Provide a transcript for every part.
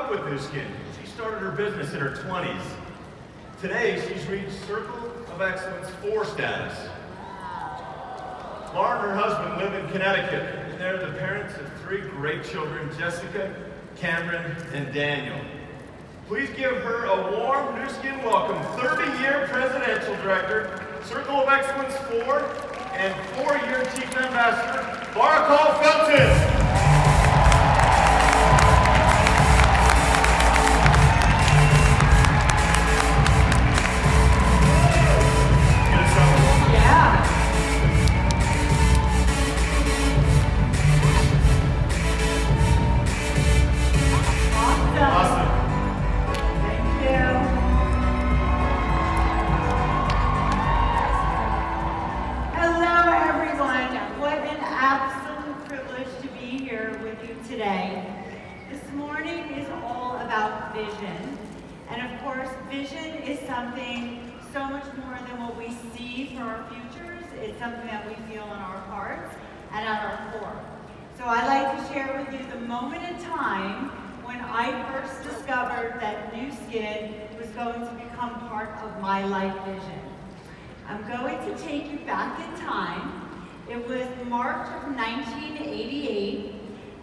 up with Nu Skin. She started her business in her 20s. Today, she's reached Circle of Excellence 4 status. Laura and her husband live in Connecticut, and they're the parents of 3 great children, Jessica, Cameron, and Daniel. Please give her a warm Nu Skin welcome, 30-year Presidential Director, Circle of Excellence 4, and 4-year Chief Ambassador, Laura Kall, felton. Vision. And of course, vision is something so much more than what we see for our futures. It's something that we feel in our hearts and at our core. So I'd like to share with you the moment in time when I first discovered that Nu Skin was going to become part of my life vision. I'm going to take you back in time. It was March of 1988,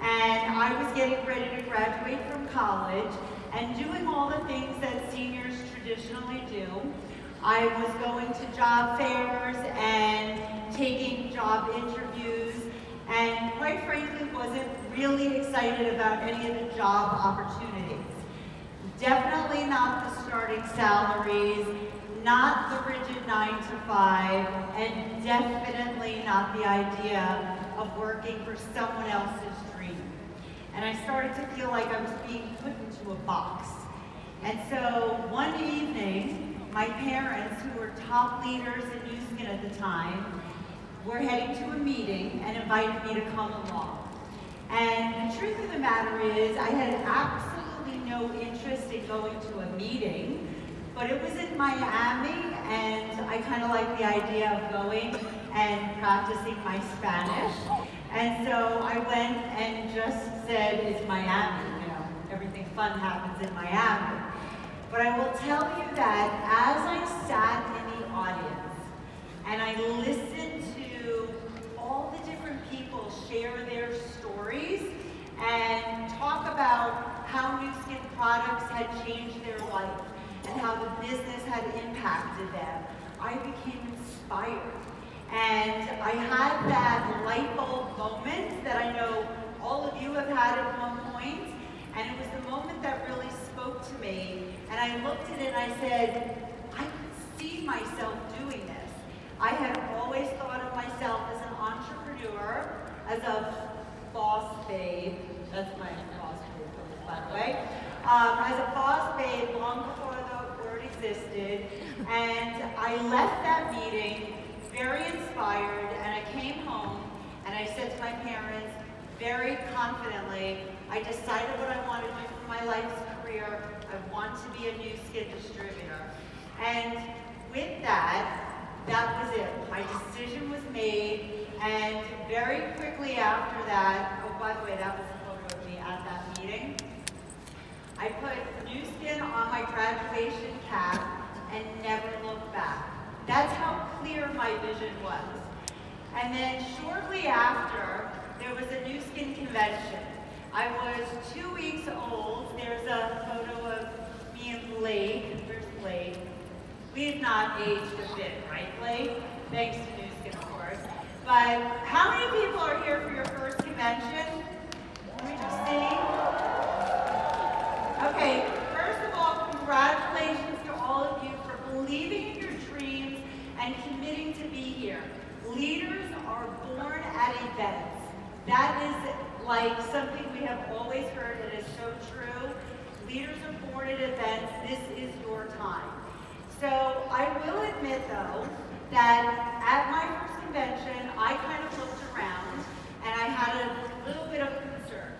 and I was getting ready to graduate from college and doing all the things that seniors traditionally do. I was going to job fairs and taking job interviews, and quite frankly wasn't really excited about any of the job opportunities. Definitely not the starting salaries, not the rigid 9 to 5, and definitely not the idea of working for someone else's dream. And I started to feel like I was being put into a box. And so one evening, my parents, who were top leaders in Nu Skin at the time, were heading to a meeting and invited me to come along. And the truth of the matter is, I had absolutely no interest in going to a meeting, but it was in Miami, and I kind of liked the idea of going and practicing my Spanish. And so I went and just said, it's Miami, you know, everything fun happens in Miami. But I will tell you that as I sat in the audience and I listened to all the different people share their stories and talk about how Nu Skin products had changed their life and how the business had impacted them, I became inspired. And I had that light bulb moment that I know all of you have had at one point, and it was the moment that really spoke to me. And I looked at it and I said, I could see myself doing this. I had always thought of myself as an entrepreneur, as a boss babe. That's my boss babe, by the way. As a boss babe long before the word existed. And I left that meeting very inspired, and I came home and I said to my parents very confidently, I decided what I want to do for my life's career. I want to be a Nu Skin distributor. And with that, that was it. My decision was made, and very quickly after that, oh, by the way, that was a photo of me at that meeting. I put Nu Skin on my graduation cap and never looked back. That's how clear my vision was. And then shortly after, there was a Nu Skin convention. I was 2 weeks old. There's a photo of me and Blake. Where's Blake? We have not aged a bit, right, Blake? Thanks to Nu Skin, of course. But how many people are here for your first convention? Let me just see. Okay, first of all, congratulations to all of you for believing in your dreams and committing to be here. Leaders are born at events. That is like something we have always heard that is so true. Leaders are born at events. This is your time. So I will admit, though, that at my first convention, I kind of looked around and I had a little bit of concern.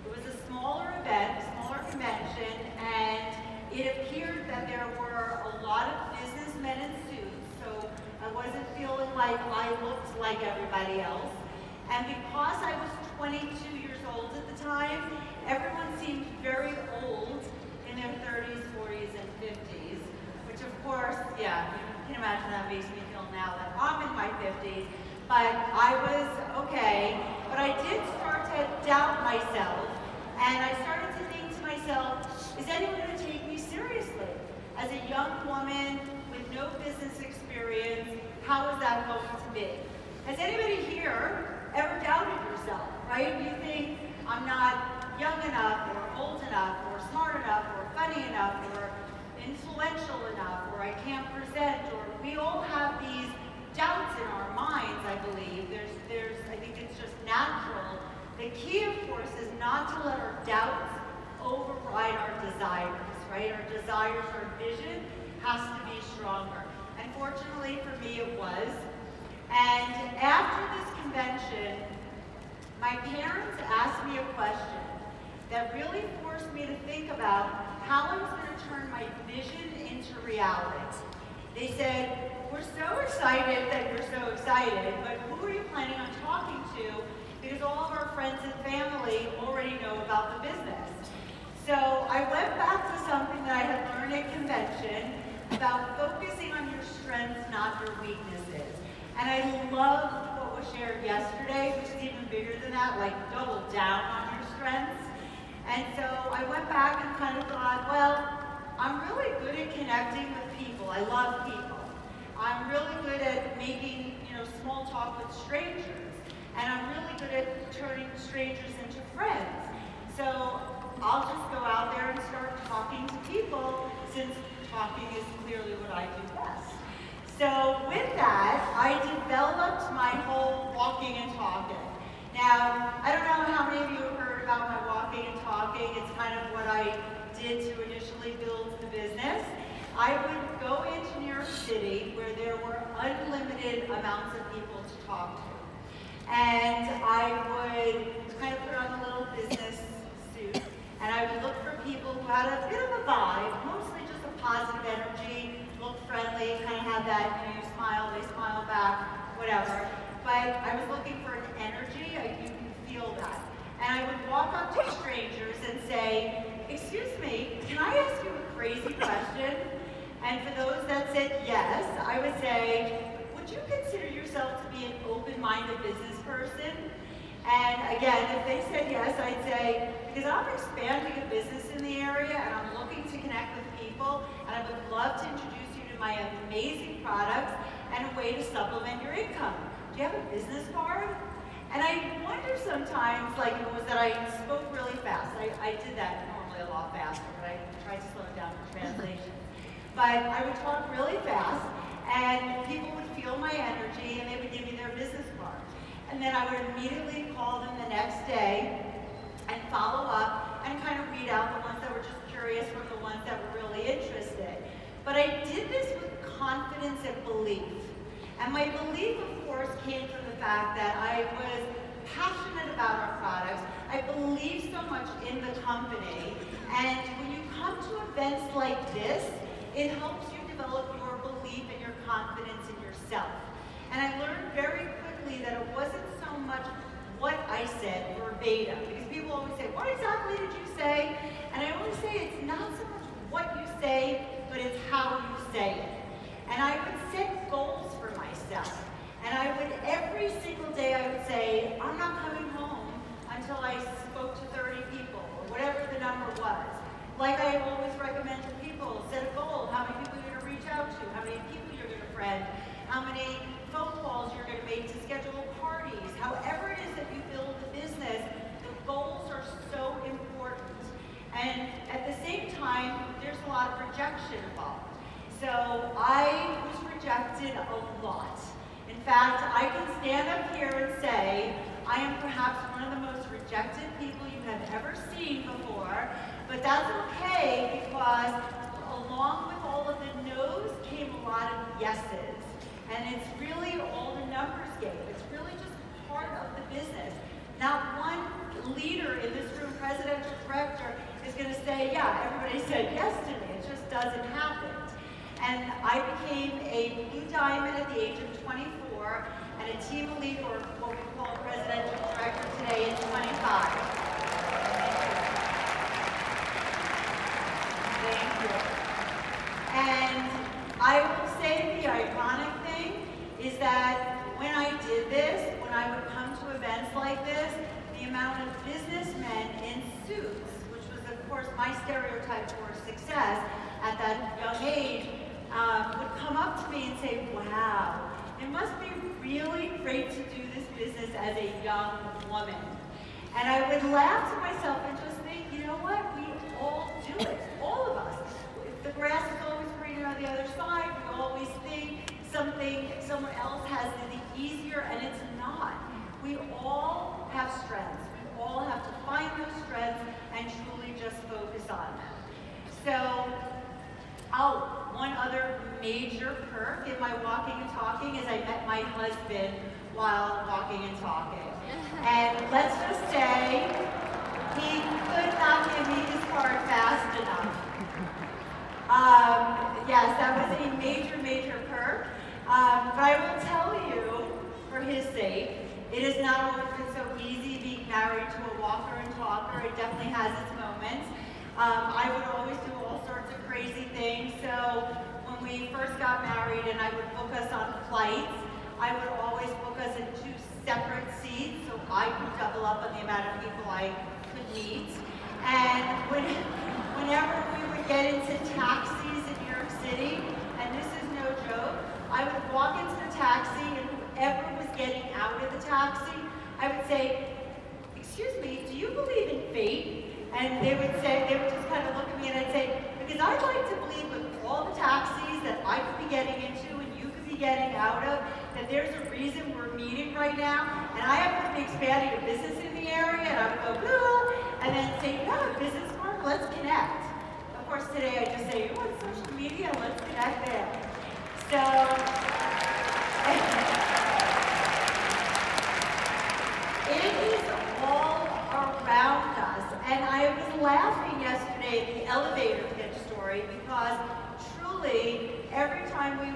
It was a smaller event, smaller convention, and it appeared that there were a lot of businessmen in suits, so I wasn't feeling like I looked like everybody else. And because I was 22 years old at the time, everyone seemed very old in their 30s, 40s, and 50s, which of course, yeah, you can imagine that makes me feel now that I'm in my 50s, but I was okay, but I did start to doubt myself, and I started to think to myself, is anyone going to take me seriously? As a young woman with no business experience, how is that going to be? Has anybody here ever doubted yourself, right? You think, I'm not young enough, or old enough, or smart enough, or funny enough, or influential enough, or I can't present, or we all have these doubts in our minds, I believe. I think it's just natural. The key, of course, is not to let our doubts override our desires, right? Our desires, our vision has to be stronger. And fortunately for me, it was. And after this convention, my parents asked me a question that really forced me to think about how I was going to turn my vision into reality. They said, we're so excited that you're so excited, but who are you planning on talking to? Because all of our friends and family already know about the business. So I went back to something that I had learned at convention about focusing on your strengths, not your weaknesses. And I loved what was shared yesterday, which is even bigger than that, like double down on your strengths. And so I went back and kind of thought, well, I'm really good at connecting with people. I love people. I'm really good at making, small talk with strangers. And I'm really good at turning strangers into friends. So I'll just go out there and start talking to people, since talking is clearly what I do best. So with that, I developed my whole walking and talking. Now, I don't know how many of you have heard about my walking and talking. It's kind of what I did to initially build the business. I would go into New York City where there were unlimited amounts of people to talk to. And I would kind of put on a little business suit, and I would look for people who had a bit of a vibe, mostly just a positive energy, look friendly, kind of have that, you smile, they smile back, whatever. But I was looking for an energy, you can feel that. And I would walk up to strangers and say, excuse me, can I ask you a crazy question? And for those that said yes, I would say, would you consider yourself to be an open-minded business person? And again, if they said yes, I'd say, because I'm expanding a business in the area and I'm looking to connect with people, and I would love to introduce you to my amazing products and a way to supplement your income. Do you have a business card? And I wonder sometimes, like, it was that I spoke really fast. I did that normally a lot faster, but I tried to slow it down for translation. But I would talk really fast, and people would feel my energy, and they would give me their business card. And then I would immediately call them the next day and follow up and kind of weed out the ones that were just curious from the ones that were really interested. But I did this with confidence and belief. And my belief, of course, came from the fact that I was passionate about our products. I believe so much in the company. And when you come to events like this, it helps you develop your belief and your confidence in yourself. And I learned very quickly that it wasn't so much what I said verbatim, because people always say, what exactly did you say? And I always say it's not so much what you say, but it's how you say it. And I would set goals for myself. And I would, every single day I would say, I'm not coming home until I spoke to 30 people, or whatever the number was. Like I always recommend to people, set a goal, how many people you're going to reach out to, how many people you're going to friend, how many phone calls you're going to make to schedule parties. However it is that you build the business, the goals are so important. And at the same time, there's a lot of rejection involved. So I was rejected a lot. In fact, I can stand up here and say, I am perhaps one of the most rejected people you have ever seen before, but that's okay, because along with all of the no's came a lot of yeses. And it's really all the numbers game. It's really just part of the business. Not one leader in this room, presidential director, is going to say, yeah, everybody said yes to me. It just doesn't happen. And I became a blue diamond at the age of 24 and a team lead, or what we call a presidential director today, at 25. amount of businessmen in suits, which was of course my stereotype for success at that young age, would come up to me and say, wow, it must be really great to do this business as a young woman. And I would laugh to myself and just think, you know what, we all do it, all of us. The grass is always greener on the other side. We always think someone else has it easier, and it's not. We all have strengths. We all have to find those strengths and truly just focus on them. So, one other major perk in my walking and talking is I met my husband while walking and talking. And let's just say, he could not give me his card fast enough. Yes, that was a major, major perk. But I will tell you, for his sake, it has not always been so easy being married to a walker and talker. It definitely has its moments. I would always do all sorts of crazy things. So when we first got married and I would book us on flights, I would always book us in 2 separate seats so I could double up on the amount of people I could meet. And whenever we would get into taxis in New York City, and this is no joke, I would walk into the taxi and whoever was getting out of the taxi, I would say, excuse me, do you believe in fate? And they would just kind of look at me and I'd say, because I'd like to believe with all the taxis that I could be getting into and you could be getting out of, that there's a reason we're meeting right now, and I happen to be expanding a business in the area, and I would go, blah, and then say, you have a business card? Let's connect. Of course, today I just say, you want social media? Let's connect there. So, it is all around us. And I was laughing yesterday at the elevator pitch story because truly, every time we'd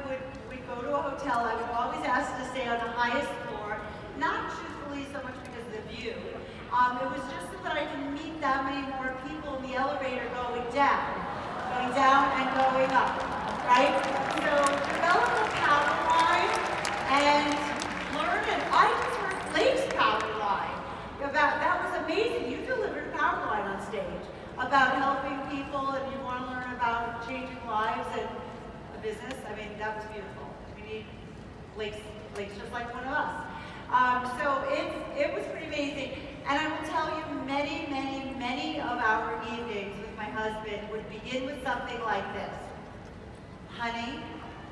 go to a hotel, I would always ask to stay on the highest floor, not truthfully so much because of the view. It was just so that I can meet that many more people in the elevator going down and going up, right? So develop a power line and learn it. I just heard Blake's power line. That was amazing. You delivered a power line on stage about helping people, and you want to learn about changing lives and a business. I mean, that was beautiful. We need Blake's just like one of us. So it was pretty amazing. And I will tell you, many, many, many of our evenings with my husband would begin with something like this. Honey,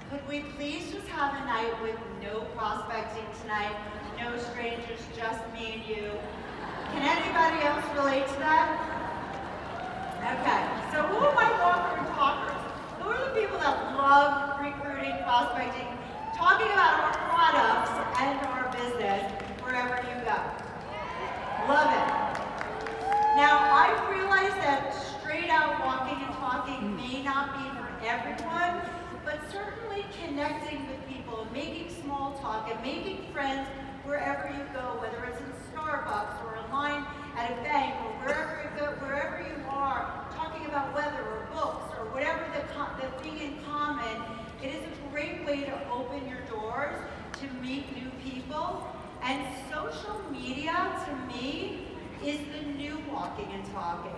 could we please just have a night with no prospecting tonight, no strangers, just me and you? Can anybody else relate to that? Okay, so who are my walker and talkers? Who are the people that love recruiting, prospecting, talking about our products and our business wherever you go? Love it. Now, I realize that straight out walking and talking may not be for everyone, but certainly connecting with people, making small talk, and making friends wherever you go, whether it's in Starbucks or in line at a bank or wherever you are, talking about weather or books or whatever the thing in common, it is a great way to open your doors to meet new people. And social media, to me, is the new walking and talking.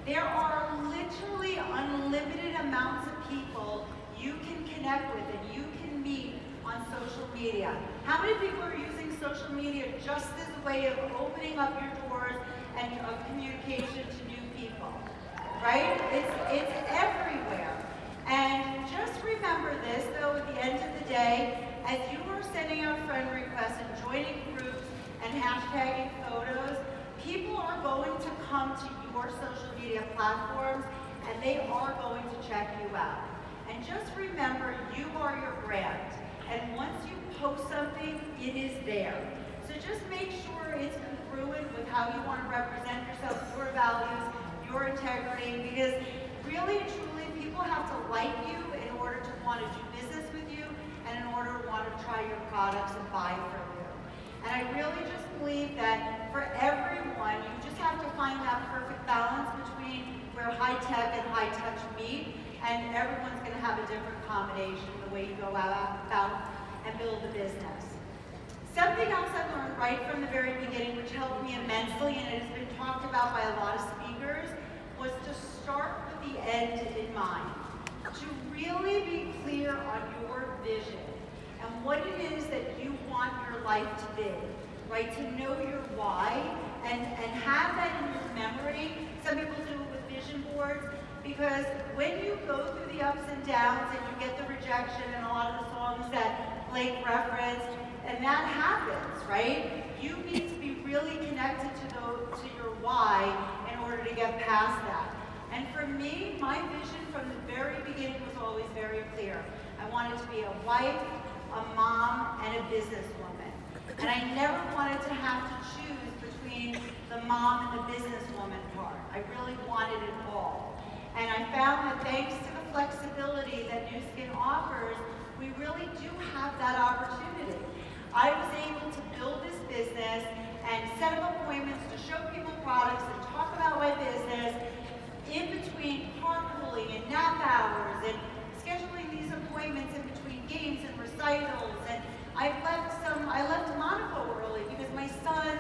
There are literally unlimited amounts of people you can connect with and you can meet on social media. How many people are using social media just as a way of opening up your doors and of communication to new people? Right? It's everywhere. And just remember this, though, at the end of the day, as you are sending out friend requests and joining groups and hashtagging photos, people are going to come to your social media platforms and they are going to check you out. And just remember, you are your brand. And once you post something, it is there. So just make sure it's congruent with how you want to represent yourself, your values, your integrity, because really and truly, people have to like you in order to want to do business with you and in order to want to try your products and buy from you. And I really just believe that for everyone, you just have to find that perfect balance between where high tech and high touch meet, and everyone's going to have a different combination the way you go about and build the business. Something else I learned right from the very beginning, which helped me immensely, and it has been talked about by a lot of speakers, was to start with the end in mind. To really be clear on your vision and what it is that you want your life to be, right? To know your why and have that in your memory. Some people do it with vision boards, because when you go through the ups and downs and you get the rejection and a lot of the songs that Blake referenced, and that happens, right? You need to be really connected to your why in order to get past that. And for me, my vision from the very beginning was always very clear. I wanted to be a wife, a mom, and a businesswoman. And I never wanted to have to choose between the mom and the businesswoman part. I really wanted it all. And I found that thanks to the flexibility that Nu Skin offers, we really do have that opportunity. I was able to build this business and set up appointments to show people products and talk about my business in between carpooling and nap hours and scheduling these appointments in between games and recitals. And I left Monaco early because my son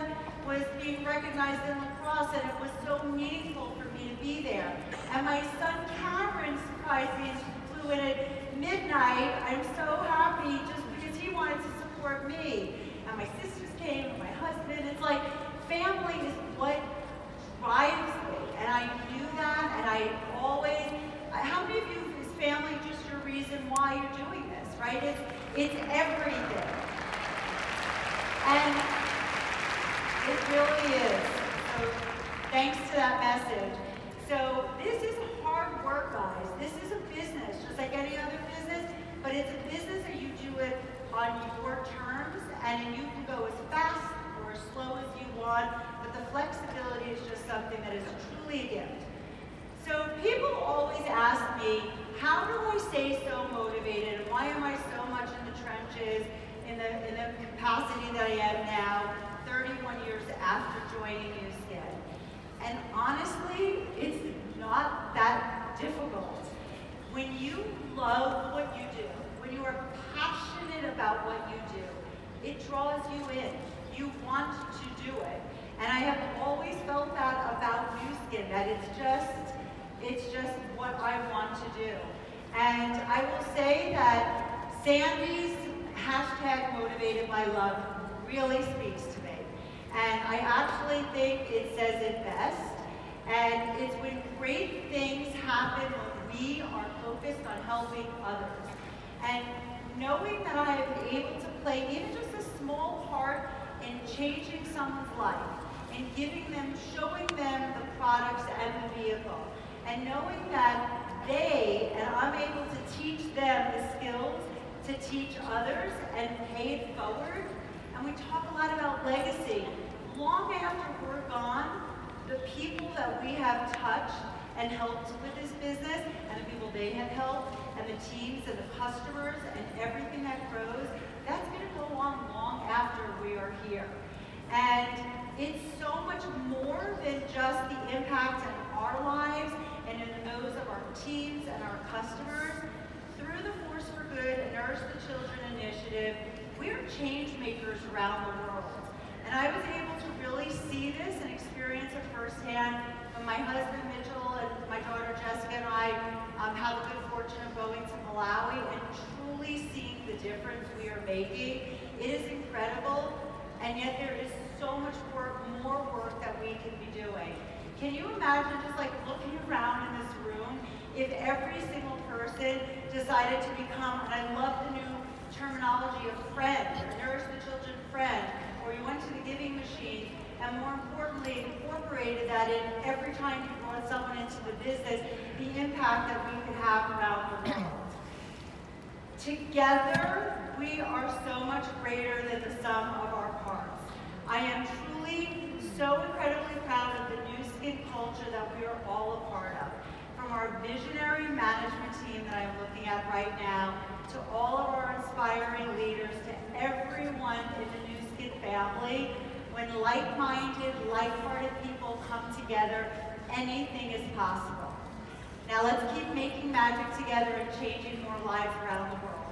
was being recognized in lacrosse, and it was so meaningful for me to be there. And my son Cameron surprised me and flew in at midnight. I'm so happy just because he wanted to support me. And my sisters came, and my husband. It's like family is what drives me, and I knew that, and I always, how many of you, is family just your reason why you're doing this, right? It's everything. And it really is. So thanks to that message. So this is hard work, guys. This is a business, just like any other business, but it's a business that you do it on your terms, and you can go as fast or as slow as you want, but the flexibility is just something that is truly a gift. So people always ask me, how do I stay so motivated, and why am I so much in the trenches in the capacity that I am now, 31 years after joining Nu Skin? And honestly, it's not that difficult. When you love what you do, when you are passionate about what you do, it draws you in. You want to do it. And I have always felt that about Nu Skin, that it's just what I want to do. And I will say that Sandy's hashtag motivated by love really speaks to me. And I actually think it says it best. And it's when great things happen when we are focused on helping others. And knowing that I have been able to play even just a small part in changing someone's life, and giving them, showing them the products and the vehicle, and knowing that they, and I'm able to teach them the skills to teach others and pay it forward. And we talk a lot about legacy. Long after we're gone, the people that we have touched and helped with this business, and the people they have helped, and the teams and the customers and everything that grows, that's going to go on long after we are here. And it's so much more than just the impact in our lives and in those of our teams and our customers. Through the Force for Good and Nourish the Children initiative, we're change makers around the world. And I was able to really see this and experience it firsthand when my husband Mitchell and my daughter Jessica and I had the good fortune of going to Malawi and truly seeing the difference we are making. It is incredible, and yet there is so much more work that we can be doing. Can you imagine just like looking around in this room, if every single person decided to become, and I love the new terminology of friend, or Nourish the Children friend, or you went to the giving machine, and more importantly, incorporated that in every time you brought someone into the business, the impact that we could have around the world. Together, we are so much greater than the sum of our parts. I am truly so incredibly proud of the Nu Skin culture that we are all a part of. From our visionary management team that I'm looking at right now, to all of our inspiring leaders, to everyone in the Nu Skin family. When like-minded, like-hearted people come together, anything is possible. Now let's keep making magic together and changing more lives around the world.